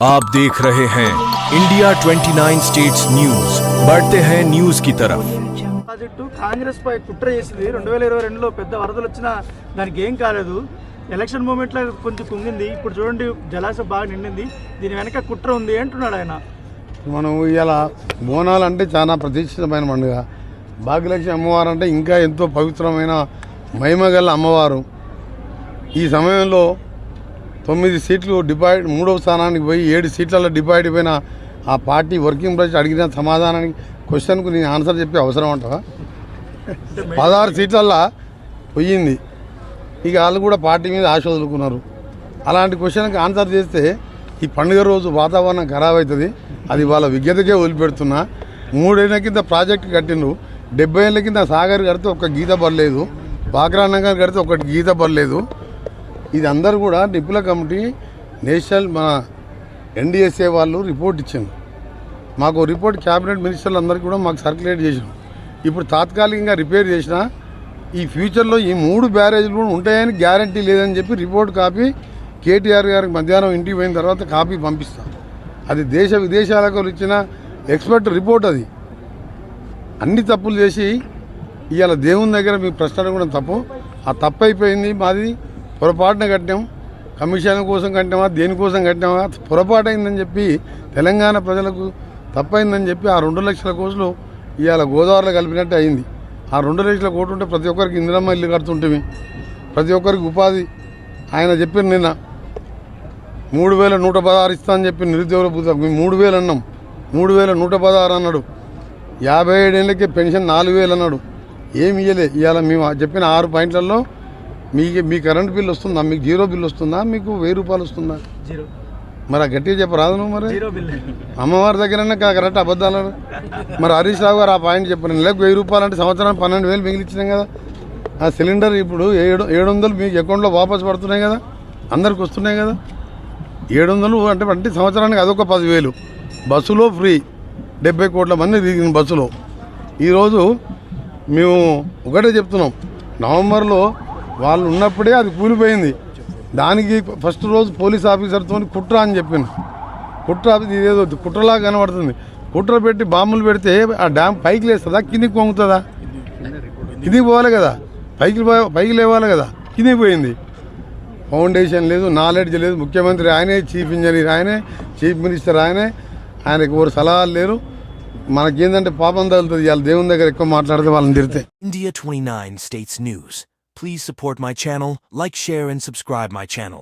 आप देख रहे हैं इंडिया 29 स्टेट्स न्यूज, बढ़ते हैं न्यूज की तरफ। ప్రాజెక్టు కాంగ్రెస్ పై కుట్ర చేసింది 2022లో పెద్ద వరదలు వచ్చినా దానికి ఏం కాలేదు. ఎలక్షన్ మూమెంట్లో కొంచెం కుంగింది. ఇప్పుడు చూడండి జలాశయం బాగా నిండింది. దీని వెనక కుట్ర ఉంది అంటున్నాడు ఆయన. మనం ఇలా బోనాలు అంటే చాలా ప్రతిష్ఠితమైన పండుగ. భాగ్యలక్ష్మి అమ్మవారు అంటే ఇంకా ఎంతో పవిత్రమైన మహిమగల అమ్మవారు. ఈ సమయంలో 9 సీట్లు డిపాయిడ్ 3వ స్థానానికి పోయి 7 సీట్లలో డిపాయిడ్ అయిపోయిన ఆ పార్టీ వర్కింగ్ ప్రెసిడెంట్ అడిగిన సమాధానానికి క్వశ్చన్కు నేను ఆన్సర్ చెప్పే అవసరం అంటావా? 16 సీట్లల్లో పోయింది. ఇక వాళ్ళు కూడా పార్టీ మీద ఆశ వదులుకున్నారు. అలాంటి క్వశ్చన్కి ఆన్సర్ చేస్తే ఈ పండుగ రోజు వాతావరణం ఖరాబ్ అవుతుంది. అది వాళ్ళ విజ్ఞతకే వదిలిపెడుతున్నా. 3 ఏళ్ల కింద ప్రాజెక్టు కట్టిండ్రు. 70 ఏళ్ల కింద సాగర్ కడితే ఒక్క గీత పడలేదు. బాక్రానగర్ కడితే ఒకటి గీత పడలేదు. ఇది అందరూ కూడా నిపుణుల కమిటీ నేషనల్ మన ఎన్డీఎస్ఏ వాళ్ళు రిపోర్ట్ ఇచ్చారు. మాకు రిపోర్ట్ క్యాబినెట్ మినిస్టర్లు అందరికీ కూడా మాకు సర్క్యులేట్ చేసాం. ఇప్పుడు తాత్కాలికంగా రిపేర్ చేసిన ఈ ఫ్యూచర్లో ఈ 3 బ్యారేజీలు కూడా ఉంటాయని గ్యారంటీ లేదని చెప్పి రిపోర్ట్ కాపీ కేటీఆర్ గారికి మధ్యాహ్నం ఇంటికి పోయిన తర్వాత కాపీ పంపిస్తాం. అది దేశ విదేశాలకు ఇచ్చిన ఎక్స్పర్ట్ రిపోర్ట్. అది అన్ని తప్పులు చేసి ఇవాళ దేవుని దగ్గర మీ ప్రశ్న కూడా తప్పు. ఆ తప్పు అయిపోయింది. మాది పొరపాటున కట్టాం. కమిషన్ కోసం కట్టామా దేనికోసం కట్టామా పొరపాటు అయిందని చెప్పి తెలంగాణ ప్రజలకు తప్పైందని చెప్పి ఆ 2 లక్షల కోట్లు ఇవాళ గోదావరిలో కలిపినట్టు అయింది. ఆ 2 లక్షల కోట్లు ఉంటే ప్రతి ఒక్కరికి ఇందిరమ్మ ఇల్లు కడుతుంటే ప్రతి ఒక్కరికి ఉపాధి. ఆయన చెప్పిన నిన్న 3116 ఇస్తా అని చెప్పి నిరుద్యోగుల పుస్తకం మేము 3000 అన్నాం. 3116 అన్నాడు. 57 ఏళ్ళకే పెన్షన్ 4000 అన్నాడు. ఏమి ఇవ్వలే. ఇవాళ మేము చెప్పిన 6 పాయింట్లలో మీ కరెంట్ బిల్ వస్తుందా? మీకు 0 బిల్ వస్తుందా? మీకు 1000 రూపాయలు వస్తుందా? మరి గట్టిగా చెప్పరాదు నువ్వు. మరి అమ్మవారి దగ్గరనే కరెక్ట్ అబద్ధాలు. మరి హరీష్ రావు గారు ఆ పాయింట్ చెప్పారు. నెలకు 1000 రూపాయలు అంటే సంవత్సరానికి 12,000 మిగిలిచ్చినాం కదా. ఆ సిలిండర్ ఇప్పుడు 700 మీకు అకౌంట్లో వాపసు పడుతున్నాయి కదా. అందరికి వస్తున్నాయి కదా. 700 అంటే సంవత్సరానికి అదొక 10,000. బస్సులో ఫ్రీ. 70 కోట్ల మంది తిరిగిన బస్సులో. ఈరోజు మేము ఒకటే చెప్తున్నాం. నవంబర్లో వాళ్ళు ఉన్నప్పుడే అది కూలిపోయింది. దానికి ఫస్ట్ రోజు పోలీస్ ఆఫీసర్తో కుట్ర అని చెప్పింది. కుట్ర ఇదేదో కుట్రలా కనబడుతుంది. కుట్ర పెట్టి బాంబులు పెడితే ఆ డ్యామ్ పైకి లేస్తుందా కిందికి పొంగుతుందా? కిందికి పోవాలి కదా. పైకి లేవాలి కదా. కిందికి పోయింది. ఫౌండేషన్ లేదు, నాలెడ్జ్ లేదు. ముఖ్యమంత్రి ఆయనే, చీఫ్ ఇంజనీర్ ఆయనే, చీఫ్ మినిస్టర్ ఆయనే. ఆయనకు ఎవరు సలహాలు లేరు. మనకేందంటే పాపం తగులుతుంది. వాళ్ళ దేవుని దగ్గర ఎక్కువ మాట్లాడితే వాళ్ళని తిరితే. India 29 States News. Please support my channel, like, share and subscribe my channel.